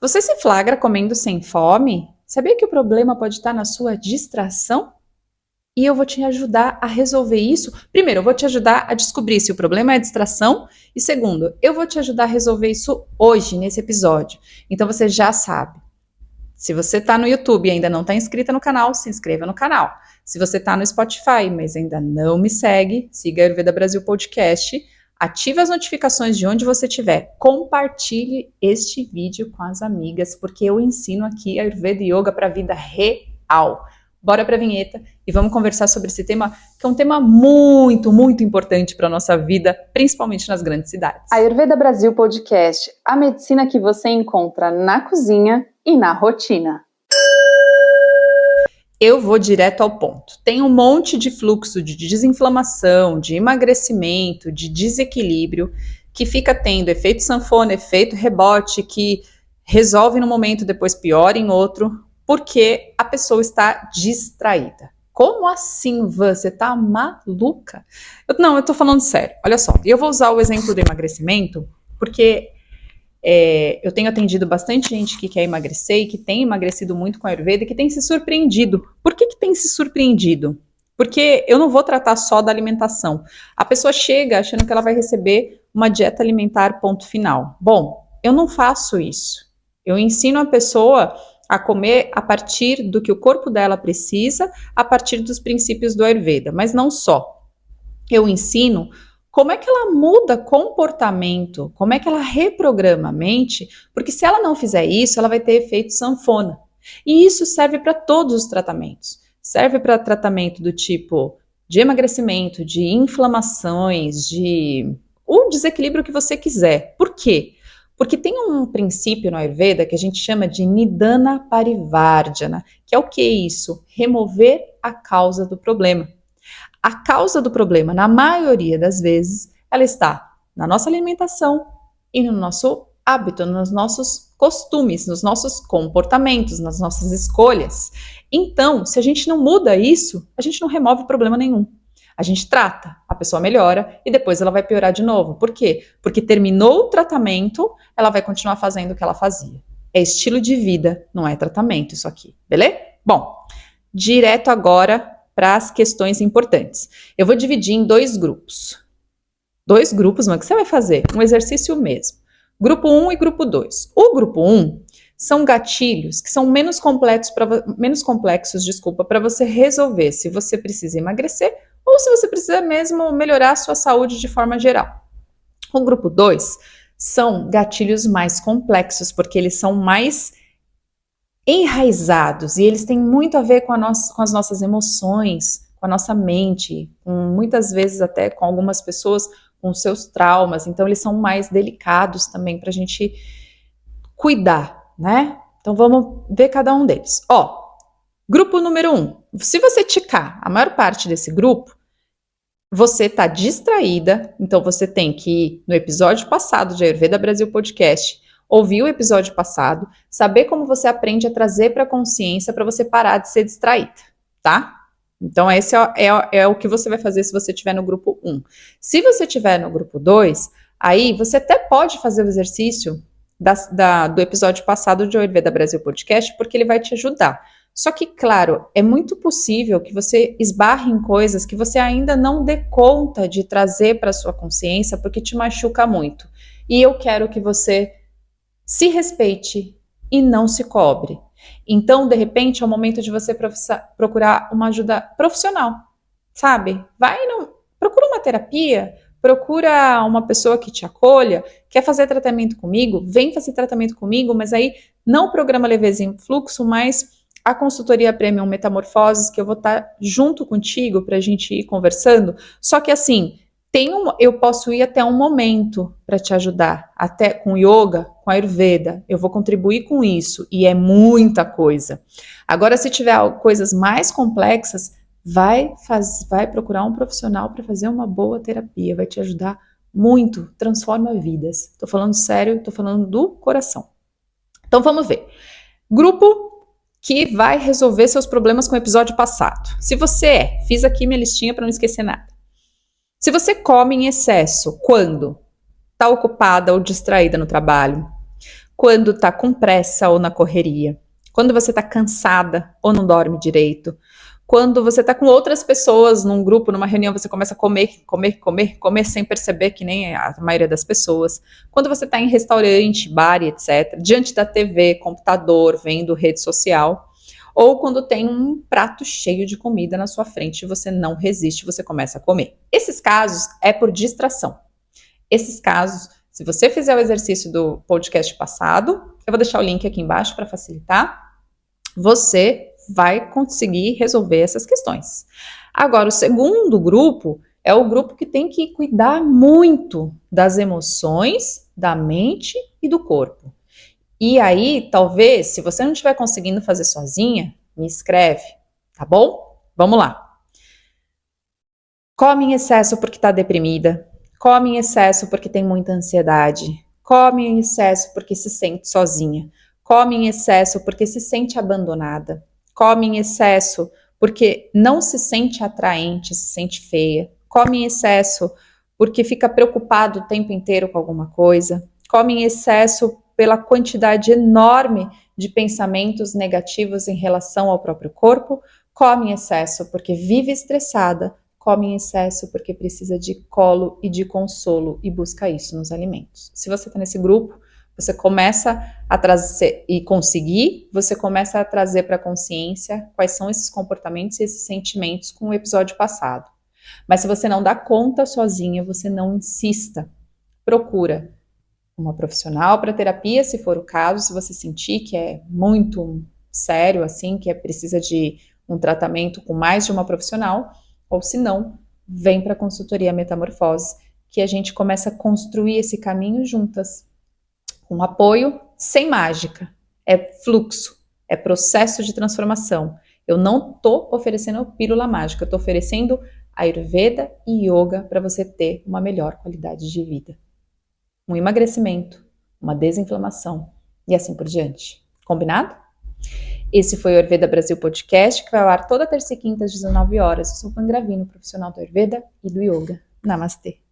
Você se flagra comendo sem fome? Sabia que o problema pode estar na sua distração? E eu vou te ajudar a resolver isso. Primeiro, eu vou te ajudar a descobrir se o problema é distração. E segundo, eu vou te ajudar a resolver isso hoje, nesse episódio. Então você já sabe. Se você está no YouTube e ainda não está inscrita no canal, se inscreva no canal. Se você está no Spotify, mas ainda não me segue, siga a Ayurveda Brasil Podcast. Ative as notificações de onde você estiver. Compartilhe este vídeo com as amigas, porque eu ensino aqui Ayurveda e Yoga para a vida real. Bora para a vinheta e vamos conversar sobre esse tema, que é um tema muito, muito importante para a nossa vida, principalmente nas grandes cidades. Ayurveda Brasil Podcast, a medicina que você encontra na cozinha e na rotina. Eu vou direto ao ponto. Tem um monte de fluxo de desinflamação, de emagrecimento, de desequilíbrio, que fica tendo efeito sanfona, efeito rebote, que resolve num momento, depois piora em outro, porque a pessoa está distraída. Como assim, Van? Você tá maluca? Eu tô falando sério. Olha só, e eu vou usar o exemplo do emagrecimento, porque eu tenho atendido bastante gente que quer emagrecer e que tem emagrecido muito com a Ayurveda e que tem se surpreendido. Por que tem se surpreendido? Porque eu não vou tratar só da alimentação. A pessoa chega achando que ela vai receber uma dieta alimentar ponto final. Bom, eu não faço isso. Eu ensino a pessoa a comer a partir do que o corpo dela precisa, a partir dos princípios do Ayurveda, mas não só. Eu ensino como é que ela muda comportamento, como é que ela reprograma a mente, porque se ela não fizer isso, ela vai ter efeito sanfona. E isso serve para todos os tratamentos. Serve para tratamento do tipo de emagrecimento, de inflamações, de o desequilíbrio que você quiser. Por quê? Porque tem um princípio no Ayurveda que a gente chama de Nidana Parivardhana, que é o que isso? Remover a causa do problema. A causa do problema, na maioria das vezes, ela está na nossa alimentação e no nosso hábito, nos nossos costumes, nos nossos comportamentos, nas nossas escolhas. Então, se a gente não muda isso, a gente não remove problema nenhum. A gente trata, a pessoa melhora e depois ela vai piorar de novo. Por quê? Porque terminou o tratamento, ela vai continuar fazendo o que ela fazia. É estilo de vida, não é tratamento isso aqui, beleza? Bom, direto agora para as questões importantes. Eu vou dividir em dois grupos. Dois grupos, mas o que você vai fazer? Um exercício mesmo. Grupo 1 e grupo 2. O grupo 1 são gatilhos que são menos complexos para você resolver se você precisa emagrecer ou se você precisa mesmo melhorar a sua saúde de forma geral. O grupo 2 são gatilhos mais complexos, porque eles são mais enraizados e eles têm muito a ver com as nossas emoções, com a nossa mente, muitas vezes até com algumas pessoas com seus traumas, então eles são mais delicados também para a gente cuidar, né? Então vamos ver cada um deles. Grupo número 1, se você ticar a maior parte desse grupo, você está distraída, então você tem que ir no episódio passado de Ayurveda Brasil Podcast, ouvir o episódio passado, saber como você aprende a trazer para a consciência para você parar de ser distraída, tá? Então esse é o que você vai fazer se você estiver no grupo 1. Se você estiver no grupo 2, aí você até pode fazer o exercício do episódio passado de Ayurveda Brasil Podcast, porque ele vai te ajudar. Só que, claro, é muito possível que você esbarre em coisas que você ainda não dê conta de trazer para a sua consciência, porque te machuca muito. E eu quero que você se respeite e não se cobre. Então, de repente, é o momento de você procurar uma ajuda profissional, sabe? Procura uma terapia, procura uma pessoa que te acolha, quer fazer tratamento comigo, vem fazer tratamento comigo, mas aí não o programa Levezinho Fluxo, mas a consultoria Premium Metamorfoses, que eu vou estar junto contigo para a gente ir conversando. Só que assim, eu posso ir até um momento para te ajudar, até com yoga, com Ayurveda, eu vou contribuir com isso, e é muita coisa. Agora, se tiver coisas mais complexas, vai procurar um profissional para fazer uma boa terapia, vai te ajudar muito, transforma vidas. Tô falando sério, tô falando do coração. Então vamos ver. Grupo que vai resolver seus problemas com o episódio passado. Se você fiz aqui minha listinha para não esquecer nada. Se você come em excesso, quando? Está ocupada ou distraída no trabalho, quando tá com pressa ou na correria, quando você tá cansada ou não dorme direito, quando você tá com outras pessoas num grupo, numa reunião, você começa a comer sem perceber, que nem a maioria das pessoas. Quando você tá em restaurante, bar, etc., diante da TV, computador, vendo rede social, ou quando tem um prato cheio de comida na sua frente e você não resiste, você começa a comer. Esses casos é por distração. Esses casos, se você fizer o exercício do podcast passado, eu vou deixar o link aqui embaixo para facilitar, você vai conseguir resolver essas questões. Agora, o segundo grupo é o grupo que tem que cuidar muito das emoções, da mente e do corpo. E aí, talvez, se você não estiver conseguindo fazer sozinha, me escreve, tá bom? Vamos lá. Come em excesso porque está deprimida. Come em excesso porque tem muita ansiedade. Come em excesso porque se sente sozinha. Come em excesso porque se sente abandonada. Come em excesso porque não se sente atraente, se sente feia. Come em excesso porque fica preocupado o tempo inteiro com alguma coisa. Come em excesso pela quantidade enorme de pensamentos negativos em relação ao próprio corpo. Come em excesso porque vive estressada. Come em excesso porque precisa de colo e de consolo e busca isso nos alimentos. Se você está nesse grupo, você começa a trazer e conseguir, você começa a trazer para a consciência quais são esses comportamentos e esses sentimentos com o episódio passado. Mas se você não dá conta sozinha, você não insista. Procura uma profissional para terapia, se for o caso, se você sentir que é muito sério, assim, que precisa de um tratamento com mais de uma profissional, ou se não, vem para a consultoria Metamorfose, que a gente começa a construir esse caminho juntas, com apoio, sem mágica. É fluxo, é processo de transformação. Eu não estou oferecendo pílula mágica, eu estou oferecendo Ayurveda e Yoga para você ter uma melhor qualidade de vida. Um emagrecimento, uma desinflamação e assim por diante. Combinado? Esse foi o Ayurveda Brasil Podcast, que vai ao ar toda terça e quinta às 19 horas. Eu sou Van Gravino, profissional do Ayurveda e do Yoga. Namastê!